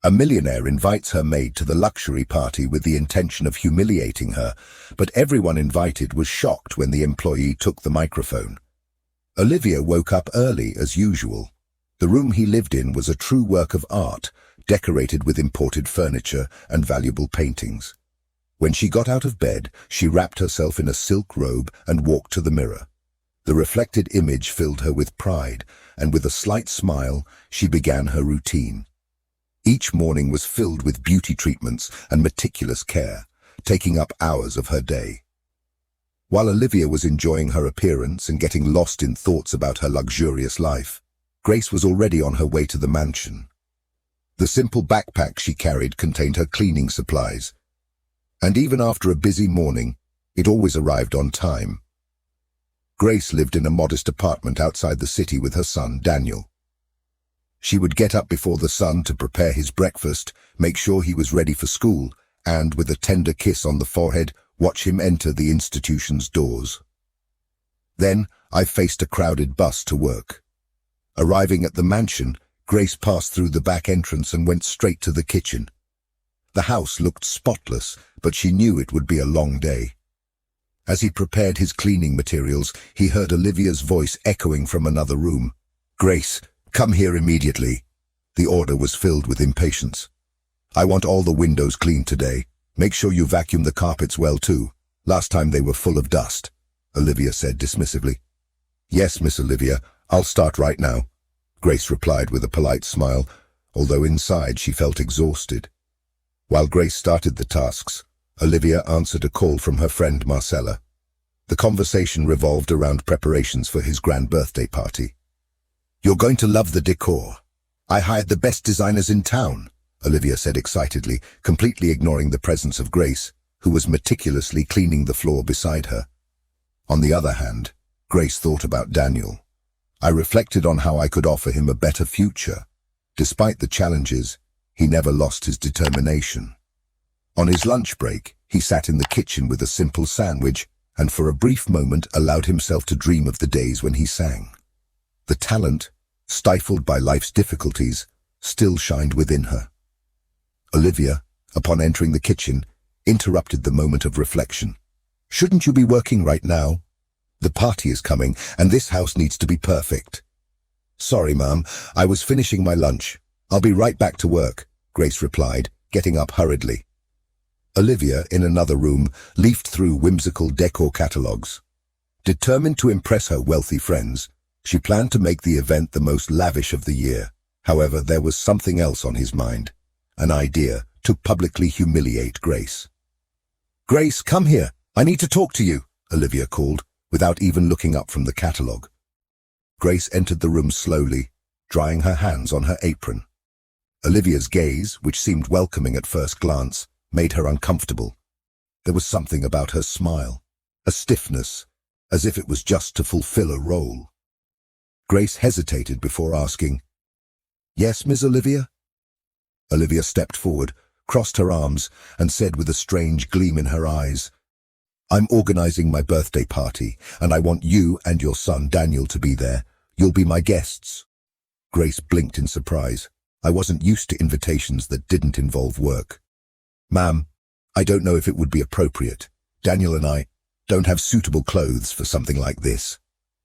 A millionaire invites her maid to the luxury party with the intention of humiliating her, but everyone invited was shocked when the employee took the microphone. Olivia woke up early as usual. The room he lived in was a true work of art, decorated with imported furniture and valuable paintings. When she got out of bed, she wrapped herself in a silk robe and walked to the mirror. The reflected image filled her with pride, and with a slight smile, she began her routine. Each morning was filled with beauty treatments and meticulous care, taking up hours of her day. While Olivia was enjoying her appearance and getting lost in thoughts about her luxurious life, Grace was already on her way to the mansion. The simple backpack she carried contained her cleaning supplies, and even after a busy morning, it always arrived on time. Grace lived in a modest apartment outside the city with her son, Daniel. She would get up before the sun to prepare his breakfast, make sure he was ready for school, and, with a tender kiss on the forehead, watch him enter the institution's doors. Then, I faced a crowded bus to work. Arriving at the mansion, Grace passed through the back entrance and went straight to the kitchen. The house looked spotless, but she knew it would be a long day. As he prepared his cleaning materials, he heard Olivia's voice echoing from another room. "Grace, come here immediately." The order was filled with impatience. "I want all the windows cleaned today. Make sure you vacuum the carpets well too. Last time they were full of dust," Olivia said dismissively. "Yes, Miss Olivia, I'll start right now," Grace replied with a polite smile, although inside she felt exhausted. While Grace started the tasks, Olivia answered a call from her friend Marcella. The conversation revolved around preparations for his grand birthday party. "You're going to love the decor. I hired the best designers in town," Olivia said excitedly, completely ignoring the presence of Grace, who was meticulously cleaning the floor beside her. On the other hand, Grace thought about Daniel. "I reflected on how I could offer him a better future. Despite the challenges, he never lost his determination. On his lunch break, he sat in the kitchen with a simple sandwich and for a brief moment allowed himself to dream of the days when he sang. The talent, stifled by life's difficulties, still shined within her." Olivia, upon entering the kitchen, interrupted the moment of reflection. "Shouldn't you be working right now? The party is coming, and this house needs to be perfect." "Sorry, Mom, I was finishing my lunch. I'll be right back to work," Grace replied, getting up hurriedly. Olivia, in another room, leafed through whimsical decor catalogues. Determined to impress her wealthy friends, she planned to make the event the most lavish of the year. However, there was something else on his mind, an idea to publicly humiliate Grace. "Grace, come here. I need to talk to you," Olivia called, without even looking up from the catalogue. Grace entered the room slowly, drying her hands on her apron. Olivia's gaze, which seemed welcoming at first glance, made her uncomfortable. There was something about her smile, a stiffness, as if it was just to fulfill a role. Grace hesitated before asking, "Yes, Miss Olivia?" Olivia stepped forward, crossed her arms, and said with a strange gleam in her eyes, "I'm organizing my birthday party, and I want you and your son Daniel to be there. You'll be my guests." Grace blinked in surprise. "I wasn't used to invitations that didn't involve work." "Ma'am, I don't know if it would be appropriate. Daniel and I don't have suitable clothes for something like this,"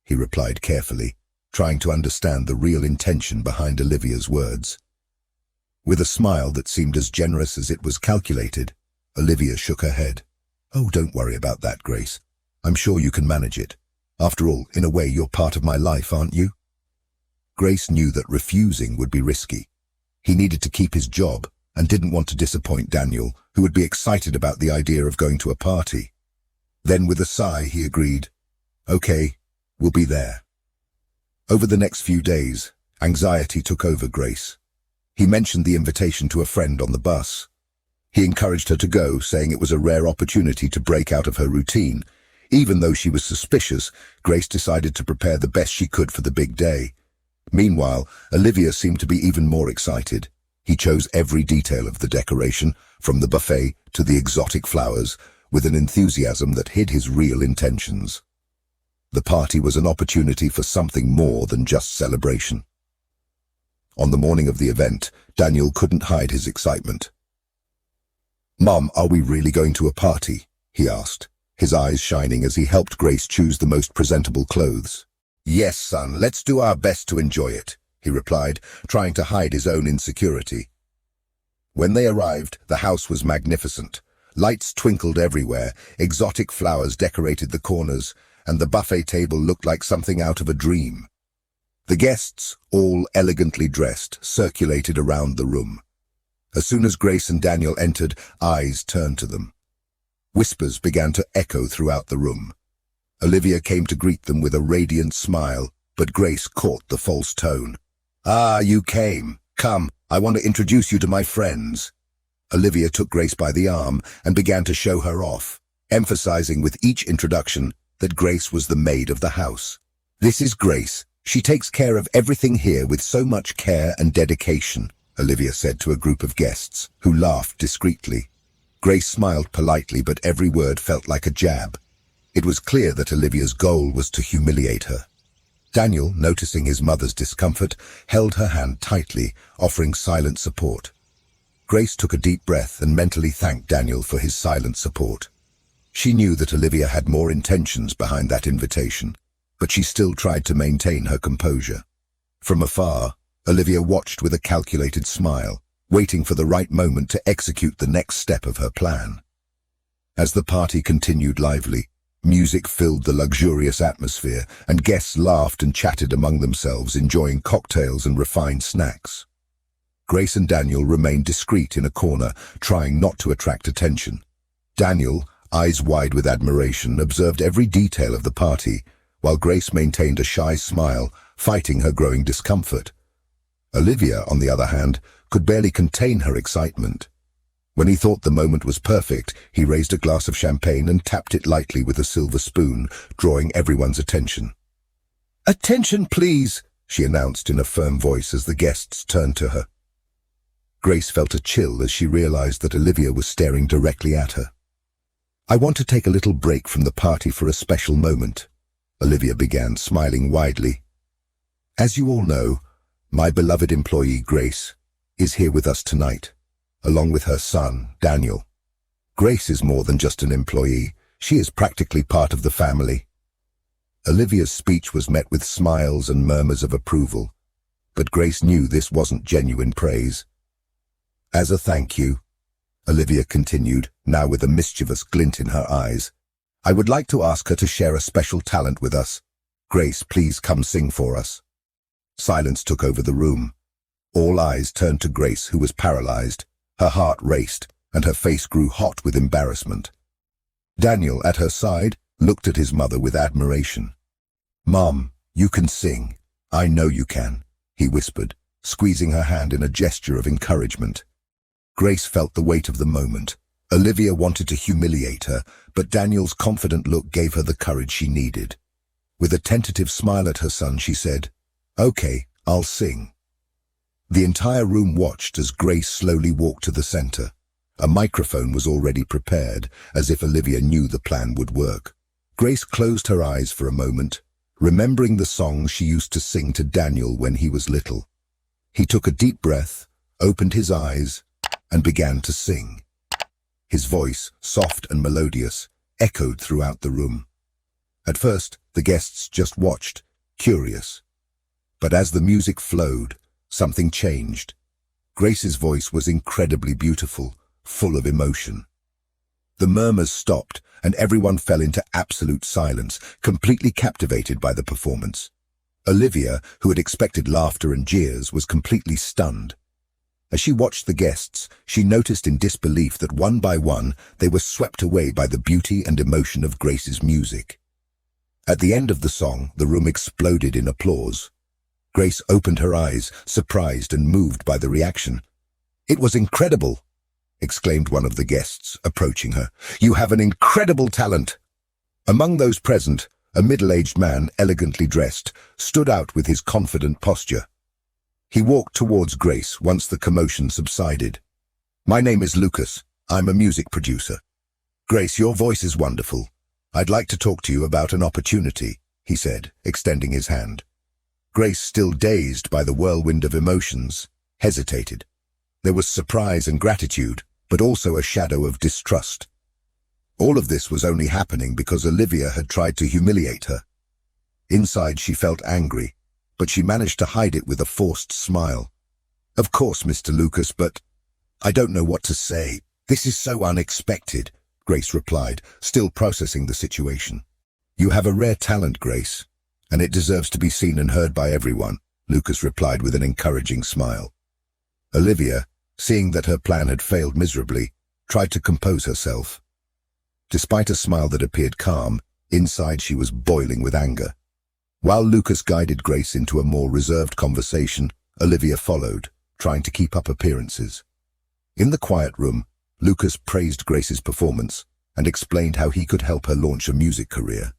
he replied carefully, trying to understand the real intention behind Olivia's words. With a smile that seemed as generous as it was calculated, Olivia shook her head. "Oh, don't worry about that, Grace. I'm sure you can manage it. After all, in a way, you're part of my life, aren't you?" Grace knew that refusing would be risky. He needed to keep his job and didn't want to disappoint Daniel, who would be excited about the idea of going to a party. Then, with a sigh, he agreed, "Okay, we'll be there." Over the next few days, anxiety took over Grace. He mentioned the invitation to a friend on the bus. He encouraged her to go, saying it was a rare opportunity to break out of her routine. Even though she was suspicious, Grace decided to prepare the best she could for the big day. Meanwhile, Olivia seemed to be even more excited. He chose every detail of the decoration, from the buffet to the exotic flowers, with an enthusiasm that hid his real intentions. The party was an opportunity for something more than just celebration. On the morning of the event, Daniel couldn't hide his excitement. "Mom, are we really going to a party?" he asked, his eyes shining as he helped Grace choose the most presentable clothes. "Yes, son, let's do our best to enjoy it," he replied, trying to hide his own insecurity. When they arrived, the house was magnificent. Lights twinkled everywhere, exotic flowers decorated the corners, and the buffet table looked like something out of a dream. The guests, all elegantly dressed, circulated around the room. As soon as Grace and Daniel entered, eyes turned to them. Whispers began to echo throughout the room. Olivia came to greet them with a radiant smile, but Grace caught the false tone. "Ah, you came. Come, I want to introduce you to my friends." Olivia took Grace by the arm and began to show her off, emphasizing with each introduction that Grace was the maid of the house. "This is Grace. She takes care of everything here with so much care and dedication," Olivia said to a group of guests, who laughed discreetly. Grace smiled politely, but every word felt like a jab. It was clear that Olivia's goal was to humiliate her. Daniel, noticing his mother's discomfort, held her hand tightly, offering silent support. Grace took a deep breath and mentally thanked Daniel for his silent support. She knew that Olivia had more intentions behind that invitation, but she still tried to maintain her composure. From afar, Olivia watched with a calculated smile, waiting for the right moment to execute the next step of her plan. As the party continued lively, music filled the luxurious atmosphere, and guests laughed and chatted among themselves, enjoying cocktails and refined snacks. Grace and Daniel remained discreet in a corner, trying not to attract attention. Daniel, eyes wide with admiration, observed every detail of the party, while Grace maintained a shy smile, fighting her growing discomfort. Olivia, on the other hand, could barely contain her excitement. When he thought the moment was perfect, he raised a glass of champagne and tapped it lightly with a silver spoon, drawing everyone's attention. "Attention, please," she announced in a firm voice as the guests turned to her. Grace felt a chill as she realized that Olivia was staring directly at her. "I want to take a little break from the party for a special moment," Olivia began, smiling widely. "As you all know, my beloved employee, Grace, is here with us tonight, along with her son, Daniel. Grace is more than just an employee. She is practically part of the family." Olivia's speech was met with smiles and murmurs of approval, but Grace knew this wasn't genuine praise. "As a thank you," Olivia continued, now with a mischievous glint in her eyes, "I would like to ask her to share a special talent with us. Grace, please come sing for us." Silence took over the room. All eyes turned to Grace, who was paralyzed. Her heart raced, and her face grew hot with embarrassment. Daniel, at her side, looked at his mother with admiration. "Mom, you can sing. I know you can," he whispered, squeezing her hand in a gesture of encouragement. Grace felt the weight of the moment. Olivia wanted to humiliate her, but Daniel's confident look gave her the courage she needed. With a tentative smile at her son, she said, "Okay, I'll sing." The entire room watched as Grace slowly walked to the center. A microphone was already prepared, as if Olivia knew the plan would work. Grace closed her eyes for a moment, remembering the songs she used to sing to Daniel when he was little. He took a deep breath, opened his eyes, and began to sing. His voice, soft and melodious, echoed throughout the room. At first, the guests just watched, curious. But as the music flowed, something changed. Grace's voice was incredibly beautiful, full of emotion. The murmurs stopped, and everyone fell into absolute silence, completely captivated by the performance. Olivia, who had expected laughter and jeers, was completely stunned. As she watched the guests, she noticed in disbelief that one by one they were swept away by the beauty and emotion of Grace's music. At the end of the song, the room exploded in applause. Grace opened her eyes, surprised and moved by the reaction. "It was incredible," exclaimed one of the guests, approaching her. "You have an incredible talent." Among those present, a middle-aged man, elegantly dressed, stood out with his confident posture. He walked towards Grace once the commotion subsided. "My name is Lucas. I'm a music producer. Grace, your voice is wonderful. I'd like to talk to you about an opportunity," he said, extending his hand. Grace, still dazed by the whirlwind of emotions, hesitated. There was surprise and gratitude, but also a shadow of distrust. All of this was only happening because Olivia had tried to humiliate her. Inside she felt angry, but she managed to hide it with a forced smile. "Of course, Mr. Lucas, but I don't know what to say. This is so unexpected," Grace replied, still processing the situation. "You have a rare talent, Grace, and it deserves to be seen and heard by everyone," Lucas replied with an encouraging smile. Olivia, seeing that her plan had failed miserably, tried to compose herself. Despite a smile that appeared calm, inside she was boiling with anger. While Lucas guided Grace into a more reserved conversation, Olivia followed, trying to keep up appearances. In the quiet room, Lucas praised Grace's performance and explained how he could help her launch a music career.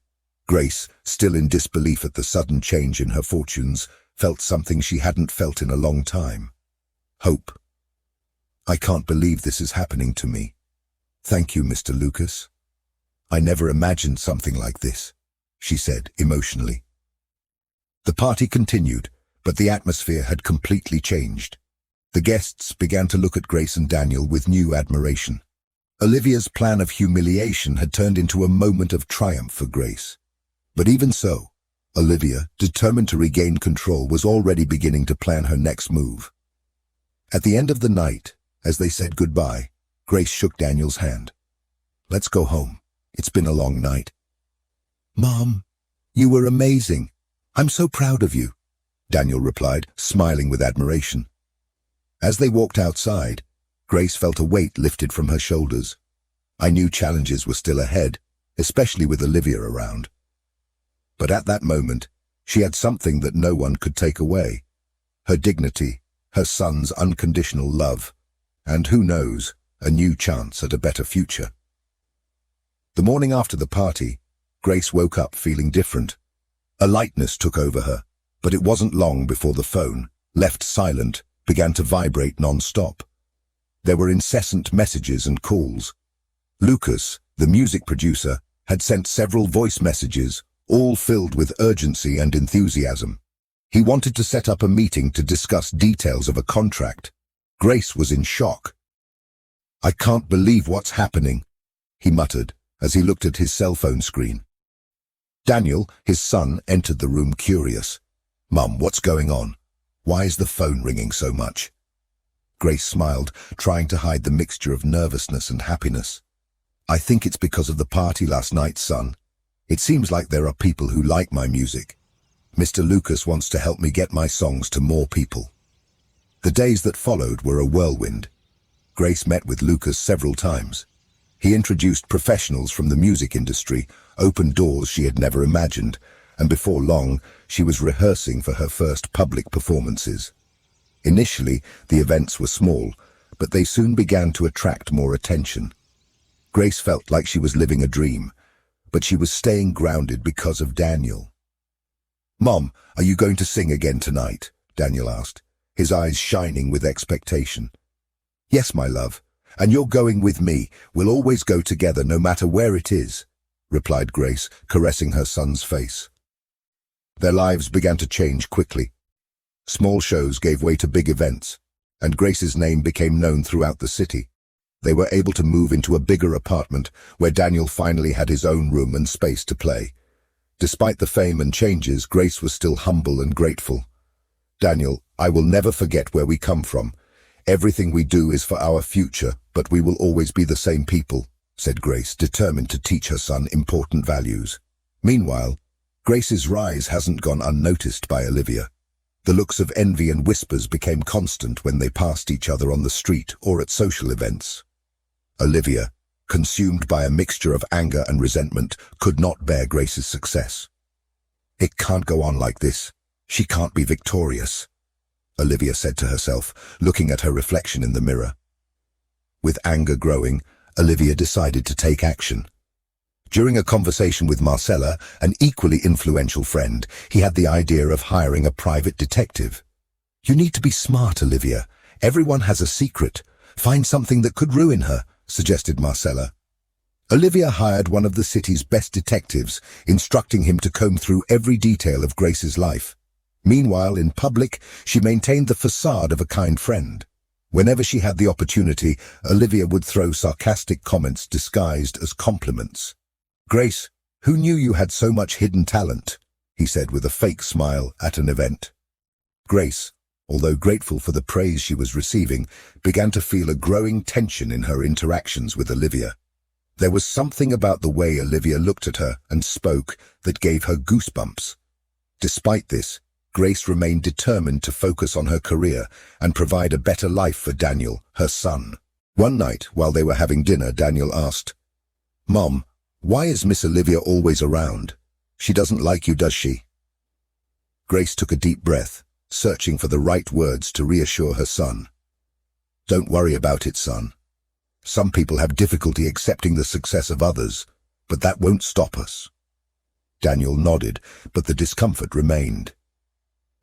Grace, still in disbelief at the sudden change in her fortunes, felt something she hadn't felt in a long time. Hope. "I can't believe this is happening to me. Thank you, Mr. Lucas. I never imagined something like this," she said emotionally. The party continued, but the atmosphere had completely changed. The guests began to look at Grace and Daniel with new admiration. Olivia's plan of humiliation had turned into a moment of triumph for Grace. But even so, Olivia, determined to regain control, was already beginning to plan her next move. At the end of the night, as they said goodbye, Grace shook Daniel's hand. "Let's go home. It's been a long night." "Mom, you were amazing. I'm so proud of you," Daniel replied, smiling with admiration. As they walked outside, Grace felt a weight lifted from her shoulders. I knew challenges were still ahead, especially with Olivia around. But at that moment, she had something that no one could take away. Her dignity, her son's unconditional love, and who knows, a new chance at a better future. The morning after the party, Grace woke up feeling different. A lightness took over her, but it wasn't long before the phone, left silent, began to vibrate non-stop. There were incessant messages and calls. Lucas, the music producer, had sent several voice messages, all filled with urgency and enthusiasm. He wanted to set up a meeting to discuss details of a contract. Grace was in shock. "I can't believe what's happening," he muttered as he looked at his cell phone screen. Daniel, his son, entered the room curious. "Mum, what's going on? Why is the phone ringing so much?" Grace smiled, trying to hide the mixture of nervousness and happiness. "I think it's because of the party last night, son. It seems like there are people who like my music. Mr. Lucas wants to help me get my songs to more people." The days that followed were a whirlwind. Grace met with Lucas several times. He introduced professionals from the music industry, opened doors she had never imagined, and before long, she was rehearsing for her first public performances. Initially, the events were small, but they soon began to attract more attention. Grace felt like she was living a dream, but she was staying grounded because of Daniel. "Mom, are you going to sing again tonight?" Daniel asked, his eyes shining with expectation. "Yes, my love, and you're going with me. We'll always go together no matter where it is," replied Grace, caressing her son's face. Their lives began to change quickly. Small shows gave way to big events, and Grace's name became known throughout the city. They were able to move into a bigger apartment, where Daniel finally had his own room and space to play. Despite the fame and changes, Grace was still humble and grateful. "Daniel, I will never forget where we come from. Everything we do is for our future, but we will always be the same people," said Grace, determined to teach her son important values. Meanwhile, Grace's rise hasn't gone unnoticed by Olivia. The looks of envy and whispers became constant when they passed each other on the street or at social events. Olivia, consumed by a mixture of anger and resentment, could not bear Grace's success. "It can't go on like this. She can't be victorious," Olivia said to herself, looking at her reflection in the mirror. With anger growing, Olivia decided to take action. During a conversation with Marcella, an equally influential friend, he had the idea of hiring a private detective. "You need to be smart, Olivia. Everyone has a secret. Find something that could ruin her," suggested Marcella. Olivia hired one of the city's best detectives, instructing him to comb through every detail of Grace's life. Meanwhile, in public, she maintained the facade of a kind friend. Whenever she had the opportunity, Olivia would throw sarcastic comments disguised as compliments. "Grace, who knew you had so much hidden talent?" he said with a fake smile at an event. Grace, although grateful for the praise she was receiving, began to feel a growing tension in her interactions with Olivia. There was something about the way Olivia looked at her and spoke that gave her goosebumps. Despite this, Grace remained determined to focus on her career and provide a better life for Daniel, her son. One night, while they were having dinner, Daniel asked, "Mom, why is Miss Olivia always around? She doesn't like you, does she?" Grace took a deep breath, searching for the right words to reassure her son. "Don't worry about it, son. Some people have difficulty accepting the success of others, but that won't stop us." Daniel nodded, but the discomfort remained.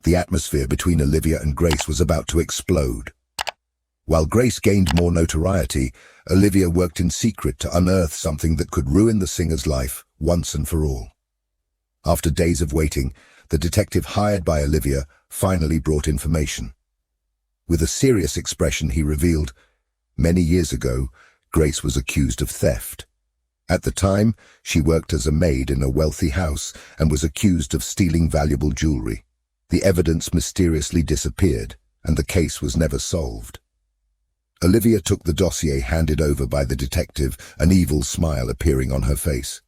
The atmosphere between Olivia and Grace was about to explode. While Grace gained more notoriety, Olivia worked in secret to unearth something that could ruin the singer's life once and for all. After days of waiting, the detective hired by Olivia finally brought information. With a serious expression, he revealed, many years ago, Grace was accused of theft. At the time, she worked as a maid in a wealthy house and was accused of stealing valuable jewelry. The evidence mysteriously disappeared, and the case was never solved. Olivia took the dossier handed over by the detective, an evil smile appearing on her face.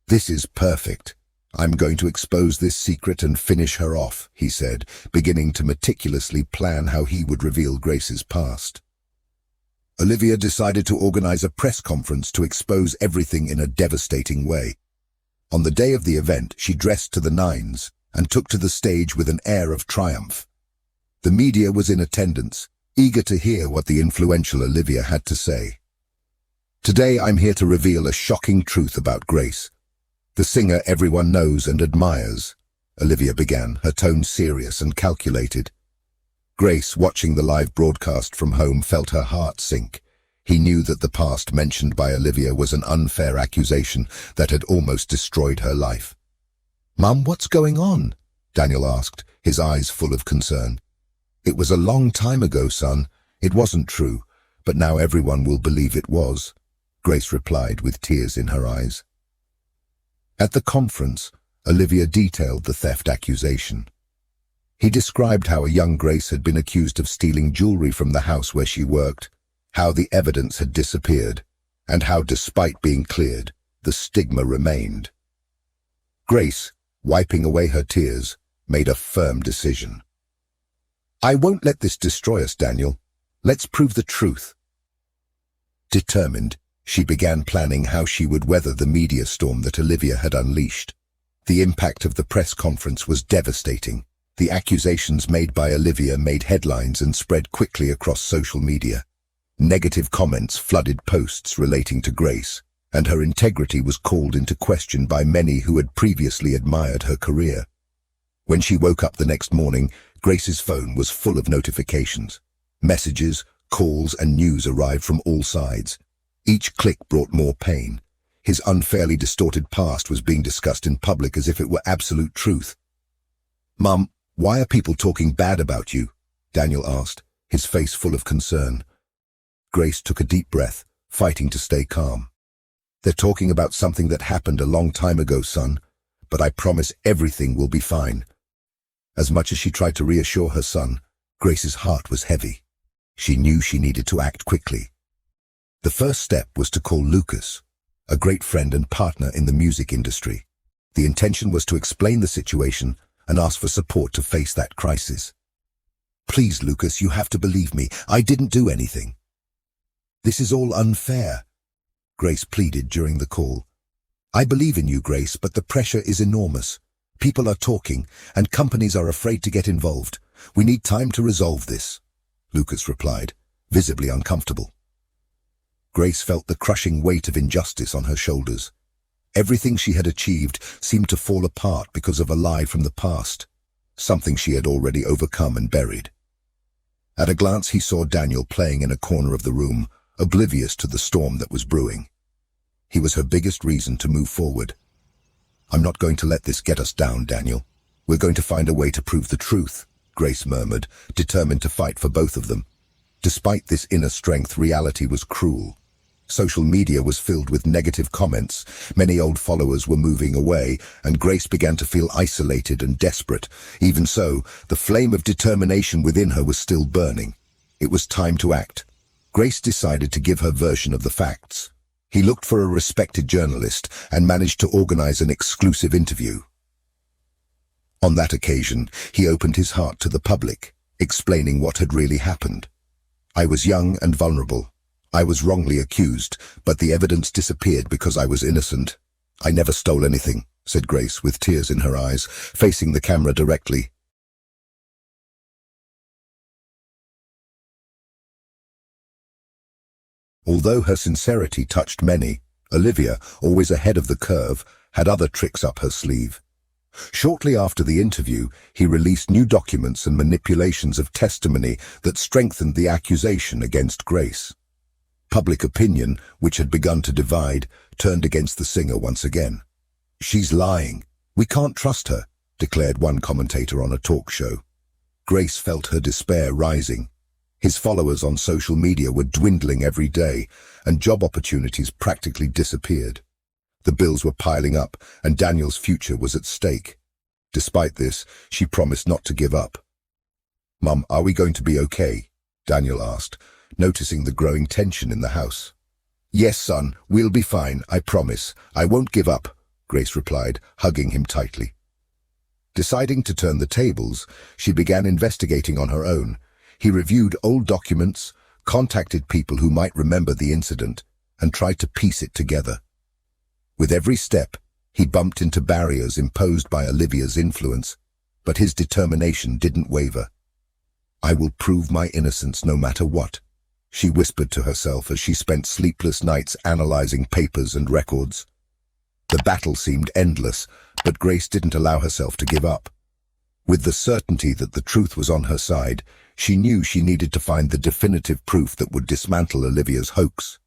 "This is perfect. I'm going to expose this secret and finish her off," he said, beginning to meticulously plan how he would reveal Grace's past. Olivia decided to organize a press conference to expose everything in a devastating way. On the day of the event, she dressed to the nines and took to the stage with an air of triumph. The media was in attendance, eager to hear what the influential Olivia had to say. "Today I'm here to reveal a shocking truth about Grace, the singer everyone knows and admires," Olivia began, her tone serious and calculated. Grace, watching the live broadcast from home, felt her heart sink. He knew that the past mentioned by Olivia was an unfair accusation that had almost destroyed her life. "Mum, what's going on?" Daniel asked, his eyes full of concern. "It was a long time ago, son. It wasn't true, but now everyone will believe it was," Grace replied with tears in her eyes. At the conference, Olivia detailed the theft accusation. He described how a young Grace had been accused of stealing jewelry from the house where she worked, how the evidence had disappeared, and how, despite being cleared, the stigma remained. Grace, wiping away her tears, made a firm decision. "I won't let this destroy us, Daniel. Let's prove the truth." Determined, she began planning how she would weather the media storm that Olivia had unleashed. The impact of the press conference was devastating. The accusations made by Olivia made headlines and spread quickly across social media. Negative comments flooded posts relating to Grace, and her integrity was called into question by many who had previously admired her career. When she woke up the next morning, Grace's phone was full of notifications. Messages, calls, and news arrived from all sides. Each click brought more pain. His unfairly distorted past was being discussed in public as if it were absolute truth. "Mum, why are people talking bad about you?" Daniel asked, his face full of concern. Grace took a deep breath, fighting to stay calm. "They're talking about something that happened a long time ago, son, but I promise everything will be fine." As much as she tried to reassure her son, Grace's heart was heavy. She knew she needed to act quickly. The first step was to call Lucas, a great friend and partner in the music industry. The intention was to explain the situation and ask for support to face that crisis. "Please, Lucas, you have to believe me. I didn't do anything." "This is all unfair," Grace pleaded during the call. "I believe in you, Grace, but the pressure is enormous. People are talking, and companies are afraid to get involved. We need time to resolve this," Lucas replied, visibly uncomfortable. Grace felt the crushing weight of injustice on her shoulders. Everything she had achieved seemed to fall apart because of a lie from the past, something she had already overcome and buried. At a glance, he saw Daniel playing in a corner of the room, oblivious to the storm that was brewing. He was her biggest reason to move forward. "I'm not going to let this get us down, Daniel. We're going to find a way to prove the truth, Grace murmured, determined to fight for both of them. Despite this inner strength, reality was cruel. Social media was filled with negative comments. Many old followers were moving away, and Grace began to feel isolated and desperate. Even so, the flame of determination within her was still burning. It was time to act. Grace decided to give her version of the facts. He looked for a respected journalist and managed to organize an exclusive interview. On that occasion, he opened his heart to the public, explaining what had really happened. I was young and vulnerable. I was wrongly accused, but the evidence disappeared because I was innocent. I never stole anything, said Grace with tears in her eyes, facing the camera directly. Although her sincerity touched many, Olivia, always ahead of the curve, had other tricks up her sleeve. Shortly after the interview, he released new documents and manipulations of testimony that strengthened the accusation against Grace. Public opinion, which had begun to divide, turned against the singer once again. "She's lying. We can't trust her," declared one commentator on a talk show. Grace felt her despair rising. His followers on social media were dwindling every day, and job opportunities practically disappeared. The bills were piling up, and Daniel's future was at stake. Despite this, she promised not to give up. "Mum, are we going to be okay?" Daniel asked, noticing the growing tension in the house. "Yes, son, we'll be fine, I promise. I won't give up," Grace replied, hugging him tightly. Deciding to turn the tables, she began investigating on her own. He reviewed old documents, contacted people who might remember the incident, and tried to piece it together. With every step, he bumped into barriers imposed by Olivia's influence, but his determination didn't waver. "I will prove my innocence no matter what," she whispered to herself as she spent sleepless nights analyzing papers and records. The battle seemed endless, but Grace didn't allow herself to give up. With the certainty that the truth was on her side, she knew she needed to find the definitive proof that would dismantle Olivia's hoax.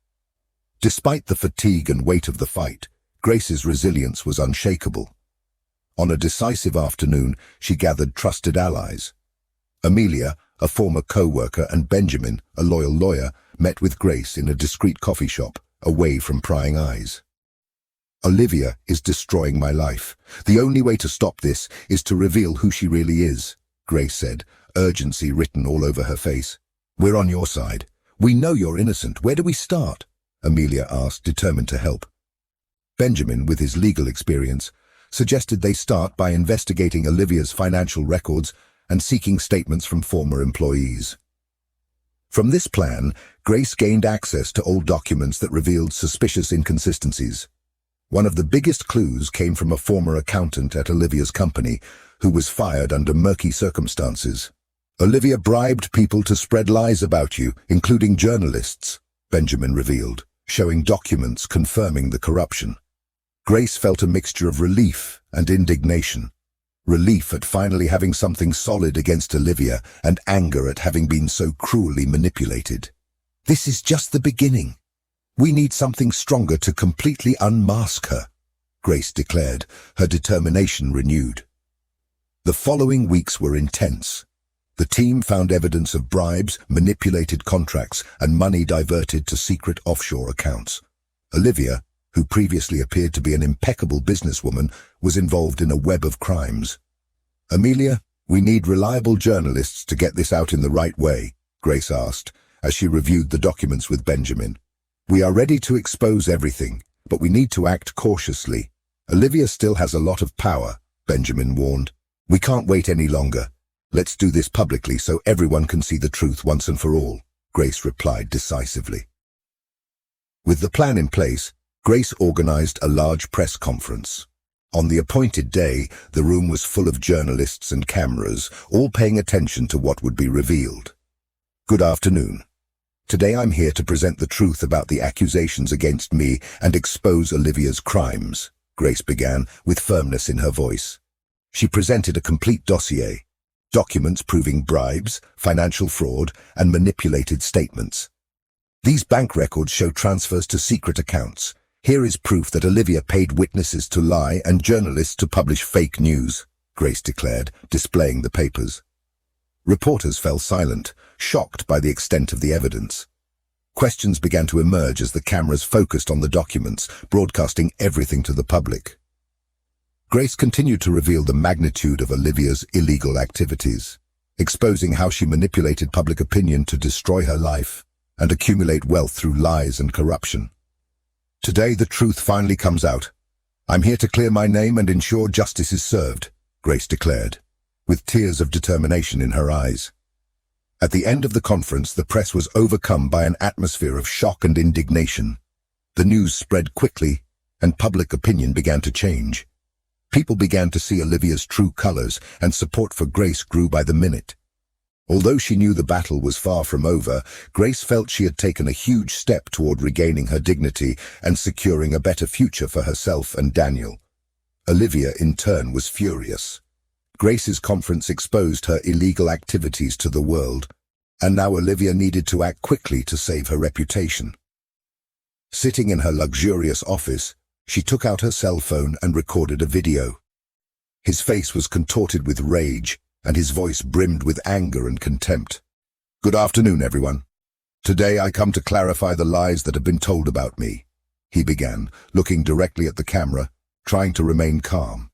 Despite the fatigue and weight of the fight, Grace's resilience was unshakable. On a decisive afternoon, she gathered trusted allies. Amelia, a former co-worker, and Benjamin, a loyal lawyer, met with Grace in a discreet coffee shop, away from prying eyes. "Olivia is destroying my life. The only way to stop this is to reveal who she really is," Grace said, urgency written all over her face. "We're on your side. We know you're innocent. Where do we start?" Amelia asked, determined to help. Benjamin, with his legal experience, suggested they start by investigating Olivia's financial records and seeking statements from former employees. From this plan, Grace gained access to old documents that revealed suspicious inconsistencies. One of the biggest clues came from a former accountant at Olivia's company, who was fired under murky circumstances. "Olivia bribed people to spread lies about you, including journalists," Benjamin revealed, showing documents confirming the corruption. Grace felt a mixture of relief and indignation. Relief at finally having something solid against Olivia, and anger at having been so cruelly manipulated. "This is just the beginning. We need something stronger to completely unmask her," Grace declared, her determination renewed. The following weeks were intense. The team found evidence of bribes, manipulated contracts, and money diverted to secret offshore accounts. Olivia, who previously appeared to be an impeccable businesswoman, was involved in a web of crimes. "Amelia, we need reliable journalists to get this out in the right way," Grace asked, as she reviewed the documents with Benjamin. "We are ready to expose everything, but we need to act cautiously. Olivia still has a lot of power," Benjamin warned. "We can't wait any longer. Let's do this publicly so everyone can see the truth once and for all," Grace replied decisively. With the plan in place, Grace organized a large press conference. On the appointed day, the room was full of journalists and cameras, all paying attention to what would be revealed. "Good afternoon. Today I'm here to present the truth about the accusations against me and expose Olivia's crimes," Grace began, with firmness in her voice. She presented a complete dossier, documents proving bribes, financial fraud, and manipulated statements. "These bank records show transfers to secret accounts. Here is proof that Olivia paid witnesses to lie and journalists to publish fake news," Grace declared, displaying the papers. Reporters fell silent, shocked by the extent of the evidence. Questions began to emerge as the cameras focused on the documents, broadcasting everything to the public. Grace continued to reveal the magnitude of Olivia's illegal activities, exposing how she manipulated public opinion to destroy her life and accumulate wealth through lies and corruption. Today the truth finally comes out. I'm here to clear my name and ensure justice is served, Grace declared, with tears of determination in her eyes. At the end of the conference, the press was overcome by an atmosphere of shock and indignation. The news spread quickly, and public opinion began to change. People began to see Olivia's true colors, and support for Grace grew by the minute. Although she knew the battle was far from over, Grace felt she had taken a huge step toward regaining her dignity and securing a better future for herself and Daniel. Olivia, in turn, was furious. Grace's conference exposed her illegal activities to the world, and now Olivia needed to act quickly to save her reputation. Sitting in her luxurious office, she took out her cell phone and recorded a video. His face was contorted with rage, and his voice brimmed with anger and contempt. Good afternoon, everyone. Today I come to clarify the lies that have been told about me, he began, looking directly at the camera, trying to remain calm.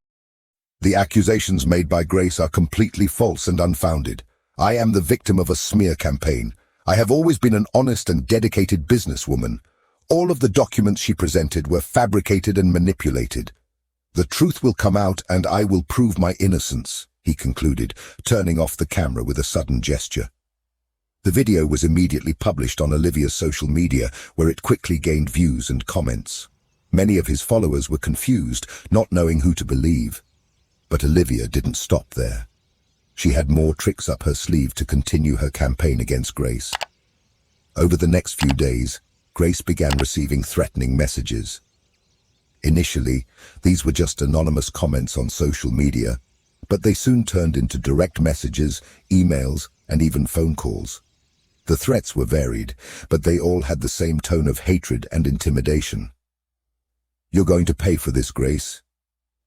The accusations made by Grace are completely false and unfounded. I am the victim of a smear campaign. I have always been an honest and dedicated businesswoman. All of the documents she presented were fabricated and manipulated. The truth will come out and I will prove my innocence, he concluded, turning off the camera with a sudden gesture. The video was immediately published on Olivia's social media, where it quickly gained views and comments. Many of his followers were confused, not knowing who to believe. But Olivia didn't stop there. She had more tricks up her sleeve to continue her campaign against Grace. Over the next few days, Grace began receiving threatening messages. Initially, these were just anonymous comments on social media, but they soon turned into direct messages, emails, and even phone calls. The threats were varied, but they all had the same tone of hatred and intimidation. You're going to pay for this, Grace.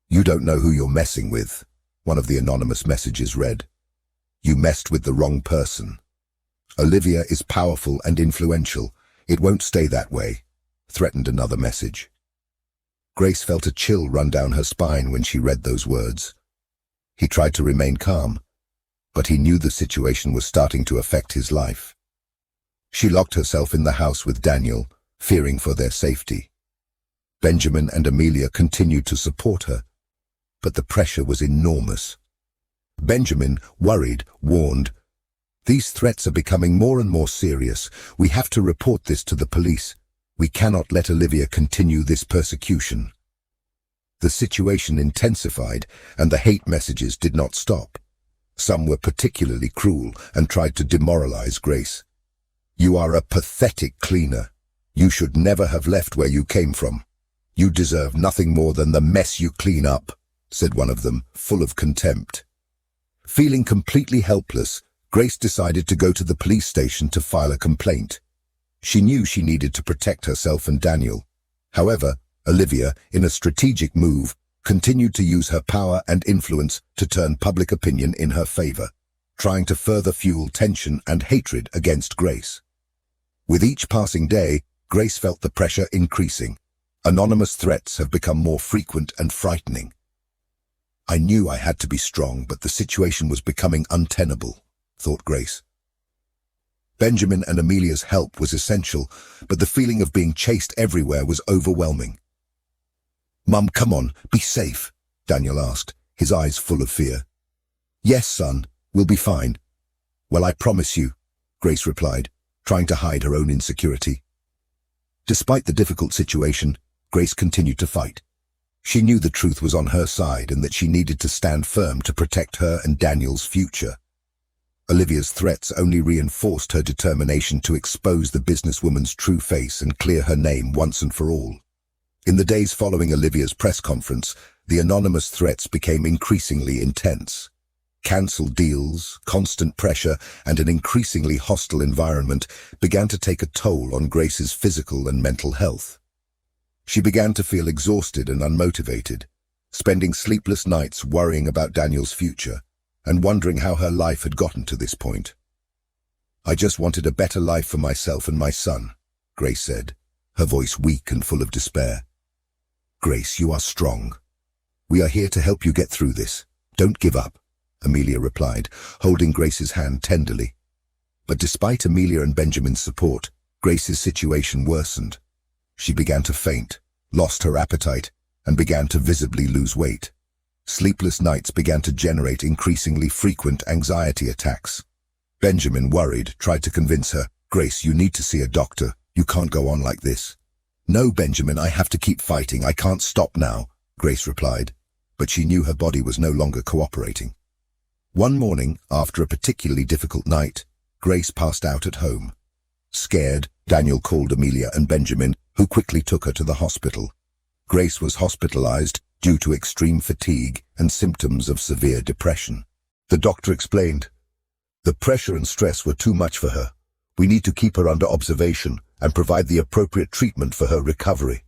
You don't know who you're messing with, one of the anonymous messages read. You messed with the wrong person. Olivia is powerful and influential. It won't stay that way, threatened another message. Grace felt a chill run down her spine when she read those words. He tried to remain calm, but he knew the situation was starting to affect his life. She locked herself in the house with Daniel, fearing for their safety. Benjamin and Amelia continued to support her, but the pressure was enormous. Benjamin, worried, warned, "These threats are becoming more and more serious. We have to report this to the police. We cannot let Olivia continue this persecution." The situation intensified, and the hate messages did not stop. Some were particularly cruel and tried to demoralize Grace. "You are a pathetic cleaner. You should never have left where you came from. You deserve nothing more than the mess you clean up," said one of them, full of contempt. Feeling completely helpless, Grace decided to go to the police station to file a complaint. She knew she needed to protect herself and Daniel. However, Olivia, in a strategic move, continued to use her power and influence to turn public opinion in her favor, trying to further fuel tension and hatred against Grace. With each passing day, Grace felt the pressure increasing. Anonymous threats have become more frequent and frightening. I knew I had to be strong, but the situation was becoming untenable, thought Grace. Benjamin and Amelia's help was essential, but the feeling of being chased everywhere was overwhelming. "Mum, come on, be safe," Daniel asked, his eyes full of fear. "Yes, son, we'll be fine." "Well, I promise you," Grace replied, trying to hide her own insecurity. Despite the difficult situation, Grace continued to fight. She knew the truth was on her side and that she needed to stand firm to protect her and Daniel's future. Olivia's threats only reinforced her determination to expose the businesswoman's true face and clear her name once and for all. In the days following Olivia's press conference, the anonymous threats became increasingly intense. Cancelled deals, constant pressure, and an increasingly hostile environment began to take a toll on Grace's physical and mental health. She began to feel exhausted and unmotivated. spending sleepless nights worrying about Daniel's future and wondering how her life had gotten to this point. "I just wanted a better life for myself and my son," Grace said, her voice weak and full of despair. "Grace, you are strong. We are here to help you get through this. Don't give up," Amelia replied, holding Grace's hand tenderly. But despite Amelia and Benjamin's support, Grace's situation worsened. She began to faint, lost her appetite, and began to visibly lose weight. Sleepless nights began to generate increasingly frequent anxiety attacks. Benjamin, worried, tried to convince her, "Grace, you need to see a doctor. You can't go on like this." "No, Benjamin, I have to keep fighting. I can't stop now," Grace replied, but she knew her body was no longer cooperating. One morning, after a particularly difficult night, Grace passed out at home. Scared, Daniel called Amelia and Benjamin, who quickly took her to the hospital. Grace was hospitalized due to extreme fatigue and symptoms of severe depression. The doctor explained, "The pressure and stress were too much for her. We need to keep her under observation and provide the appropriate treatment for her recovery."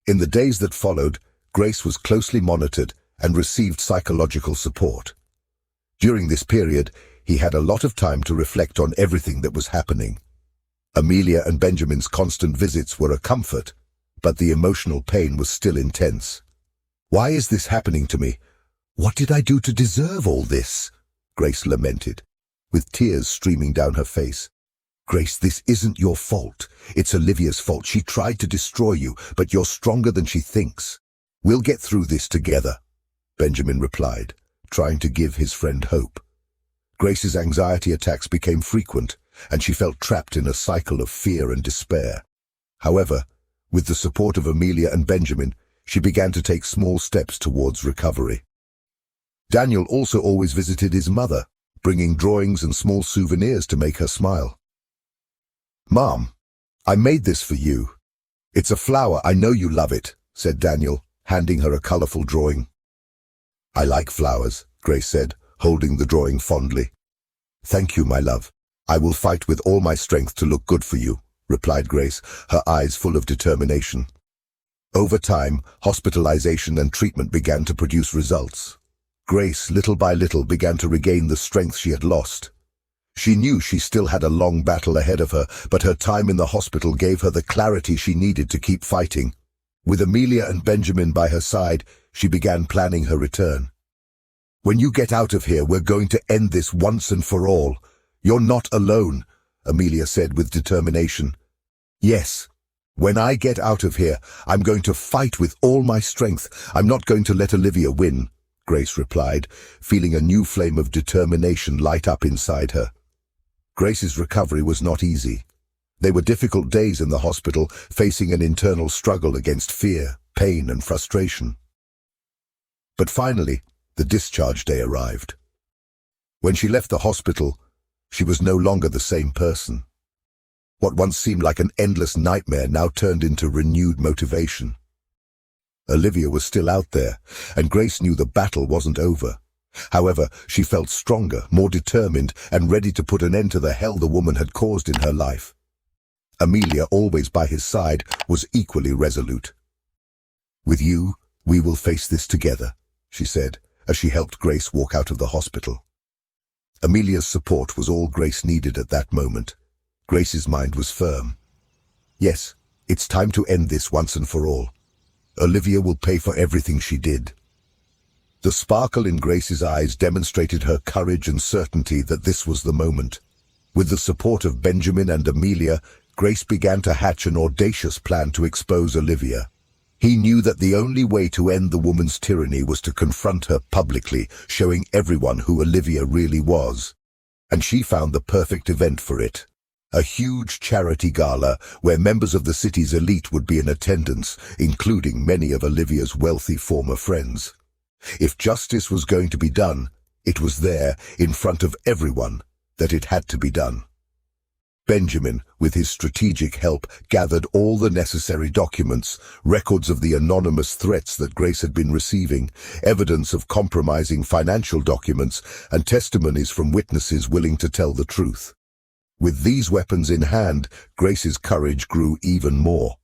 In the days that followed, Grace was closely monitored and received psychological support. During this period, he had a lot of time to reflect on everything that was happening. Amelia and Benjamin's constant visits were a comfort, but the emotional pain was still intense. "Why is this happening to me? What did I do to deserve all this?" Grace lamented, with tears streaming down her face. "Grace, this isn't your fault. It's Olivia's fault. She tried to destroy you, but you're stronger than she thinks. We'll get through this together," Benjamin replied, trying to give his friend hope. Grace's anxiety attacks became frequent, and she felt trapped in a cycle of fear and despair. However, with the support of Amelia and Benjamin, she began to take small steps towards recovery. Daniel also always visited his mother, bringing drawings and small souvenirs to make her smile. "Mom, I made this for you. It's a flower, I know you love it," said Daniel, handing her a colorful drawing. "I like flowers," Grace said, holding the drawing fondly. "Thank you, my love. I will fight with all my strength to look good for you," replied Grace, her eyes full of determination. Over time, hospitalization and treatment began to produce results. Grace, little by little, began to regain the strength she had lost. She knew she still had a long battle ahead of her, but her time in the hospital gave her the clarity she needed to keep fighting. With Amelia and Benjamin by her side, she began planning her return. "When you get out of here, we're going to end this once and for all. You're not alone," Amelia said with determination. "Yes, when I get out of here, I'm going to fight with all my strength. I'm not going to let Olivia win," Grace replied, feeling a new flame of determination light up inside her. Grace's recovery was not easy. They were difficult days in the hospital, facing an internal struggle against fear, pain, and frustration. But finally, the discharge day arrived. When she left the hospital, she was no longer the same person. What once seemed like an endless nightmare now turned into renewed motivation. Olivia was still out there, and Grace knew the battle wasn't over. However, she felt stronger, more determined, and ready to put an end to the hell the woman had caused in her life. Amelia, always by his side, was equally resolute. "With you, we will face this together," she said, as she helped Grace walk out of the hospital. Amelia's support was all Grace needed at that moment. Grace's mind was firm. Yes, it's time to end this once and for all. Olivia will pay for everything she did. The sparkle in Grace's eyes demonstrated her courage and certainty that this was the moment. With the support of Benjamin and Amelia, Grace began to hatch an audacious plan to expose Olivia. He knew that the only way to end the woman's tyranny was to confront her publicly, showing everyone who Olivia really was. And she found the perfect event for it. A huge charity gala where members of the city's elite would be in attendance, including many of Olivia's wealthy former friends. If justice was going to be done, it was there, in front of everyone, that it had to be done. Benjamin, with his strategic help, gathered all the necessary documents, records of the anonymous threats that Grace had been receiving, evidence of compromising financial documents, and testimonies from witnesses willing to tell the truth. With these weapons in hand, Grace's courage grew even more.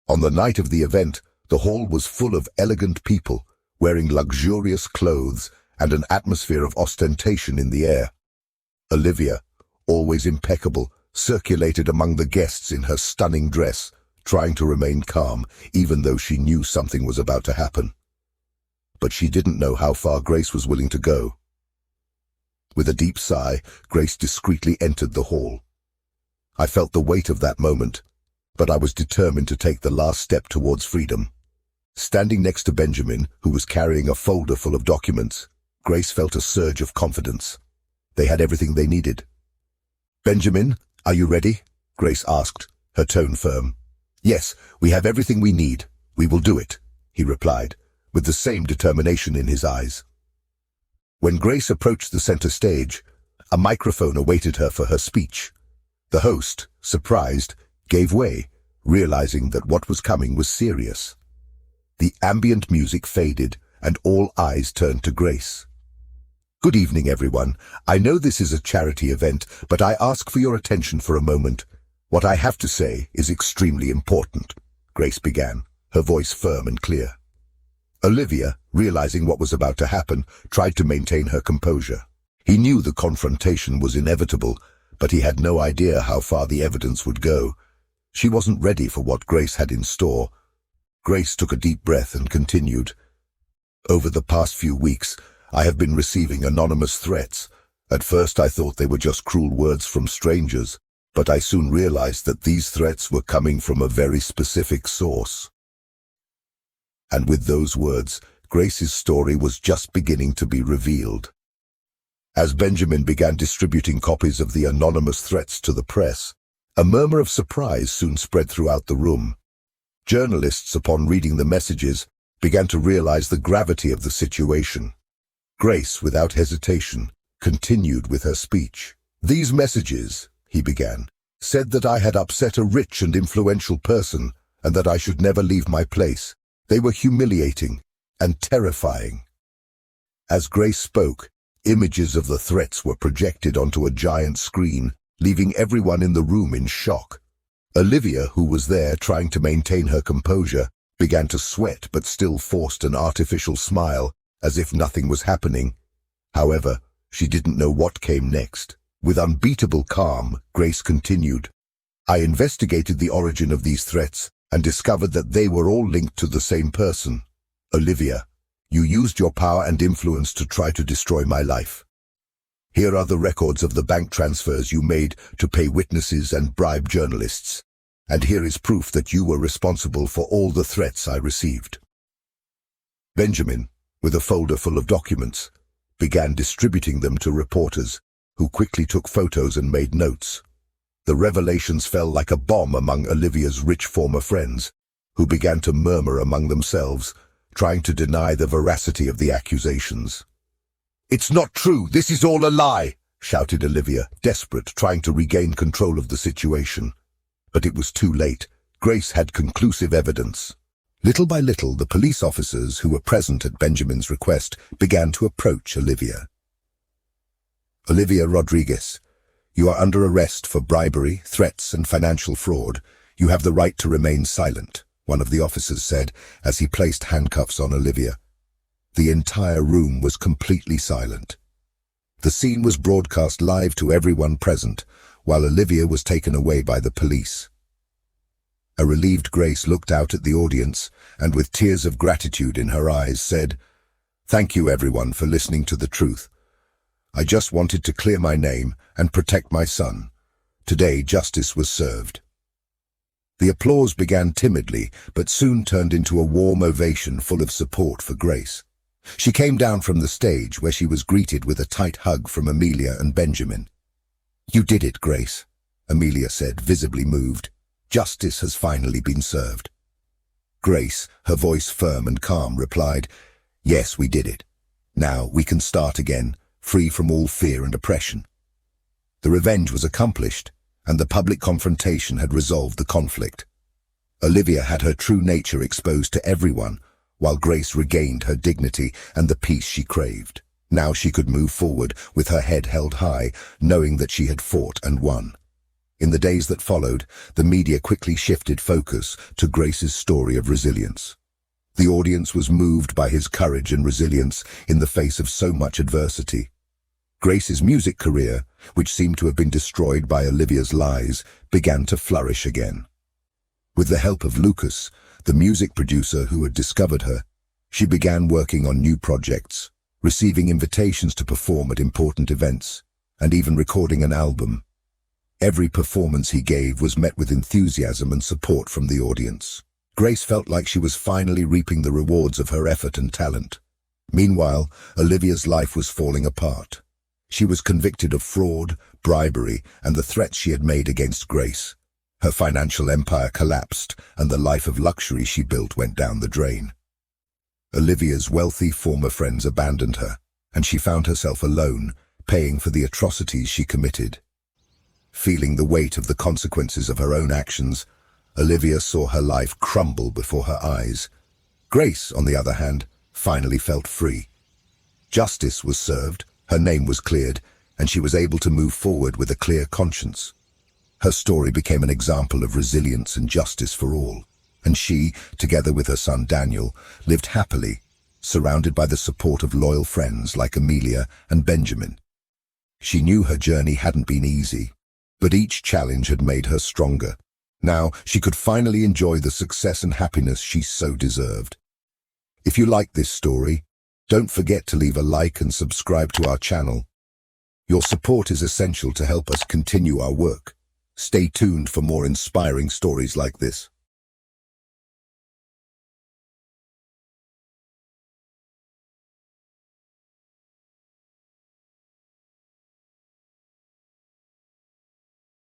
On the night of the event, The hall was full of elegant people, wearing luxurious clothes and an atmosphere of ostentation in the air. Olivia, always impeccable, circulated among the guests in her stunning dress, trying to remain calm, even though she knew something was about to happen. But she didn't know how far Grace was willing to go. With a deep sigh, Grace discreetly entered the hall. I felt the weight of that moment, but I was determined to take the last step towards freedom. Standing next to Benjamin, who was carrying a folder full of documents, Grace felt a surge of confidence. They had everything they needed. "Benjamin, are you ready?" Grace asked, her tone firm. "Yes, we have everything we need. We will do it," he replied, with the same determination in his eyes. When Grace approached the center stage, a microphone awaited her for her speech. The host, surprised, gave way, realizing that what was coming was serious. The ambient music faded, and all eyes turned to Grace. "Good evening, everyone. I know this is a charity event, but I ask for your attention for a moment. What I have to say is extremely important," Grace began, her voice firm and clear. Olivia, realizing what was about to happen, tried to maintain her composure. He knew the confrontation was inevitable, but he had no idea how far the evidence would go. She wasn't ready for what Grace had in store. Grace took a deep breath and continued. "Over the past few weeks, I have been receiving anonymous threats. At first I thought they were just cruel words from strangers, but I soon realized that these threats were coming from a very specific source." And with those words, Grace's story was just beginning to be revealed. As Benjamin began distributing copies of the anonymous threats to the press, a murmur of surprise soon spread throughout the room. Journalists, upon reading the messages, began to realize the gravity of the situation. Grace, without hesitation, continued with her speech. "These messages," he began, "said that I had upset a rich and influential person and that I should never leave my place. They were humiliating and terrifying." As Grace spoke, images of the threats were projected onto a giant screen, leaving everyone in the room in shock. Olivia, who was there trying to maintain her composure, began to sweat but still forced an artificial smile, as if nothing was happening. However, she didn't know what came next. With unbeatable calm, Grace continued. "I investigated the origin of these threats and discovered that they were all linked to the same person. Olivia, you used your power and influence to try to destroy my life. Here are the records of the bank transfers you made to pay witnesses and bribe journalists. And here is proof that you were responsible for all the threats I received." Benjamin, with a folder full of documents, began distributing them to reporters, who quickly took photos and made notes. The revelations fell like a bomb among Olivia's rich former friends, who began to murmur among themselves, trying to deny the veracity of the accusations. "It's not true! This is all a lie!" shouted Olivia, desperate, trying to regain control of the situation. But it was too late. Grace had conclusive evidence. Little by little, the police officers who were present at Benjamin's request began to approach Olivia. "Olivia Rodriguez, you are under arrest for bribery, threats, and financial fraud. You have the right to remain silent," one of the officers said as he placed handcuffs on Olivia. The entire room was completely silent. The scene was broadcast live to everyone present, while Olivia was taken away by the police. A relieved Grace looked out at the audience and, with tears of gratitude in her eyes, said, "Thank you, everyone, for listening to the truth. I just wanted to clear my name and protect my son. Today, justice was served." The applause began timidly, but soon turned into a warm ovation full of support for Grace. She came down from the stage, where she was greeted with a tight hug from Amelia and Benjamin. "You did it, Grace," Amelia said, visibly moved. "Justice has finally been served." Grace, her voice firm and calm, replied, "Yes, we did it. Now we can start again, free from all fear and oppression." The revenge was accomplished, and the public confrontation had resolved the conflict. Olivia had her true nature exposed to everyone, while Grace regained her dignity and the peace she craved. Now she could move forward with her head held high, knowing that she had fought and won. In the days that followed, the media quickly shifted focus to Grace's story of resilience. The audience was moved by his courage and resilience in the face of so much adversity. Grace's music career, which seemed to have been destroyed by Olivia's lies, began to flourish again. With the help of Lucas, the music producer who had discovered her, she began working on new projects, receiving invitations to perform at important events, and even recording an album. Every performance he gave was met with enthusiasm and support from the audience. Grace felt like she was finally reaping the rewards of her effort and talent. Meanwhile, Olivia's life was falling apart. She was convicted of fraud, bribery, and the threats she had made against Grace. Her financial empire collapsed, and the life of luxury she built went down the drain. Olivia's wealthy former friends abandoned her, and she found herself alone, paying for the atrocities she committed. Feeling the weight of the consequences of her own actions, Olivia saw her life crumble before her eyes. Grace, on the other hand, finally felt free. Justice was served, her name was cleared, and she was able to move forward with a clear conscience. Her story became an example of resilience and justice for all, and she, together with her son Daniel, lived happily, surrounded by the support of loyal friends like Amelia and Benjamin. She knew her journey hadn't been easy, but each challenge had made her stronger. Now she could finally enjoy the success and happiness she so deserved. If you like this story, don't forget to leave a like and subscribe to our channel. Your support is essential to help us continue our work. Stay tuned for more inspiring stories like this.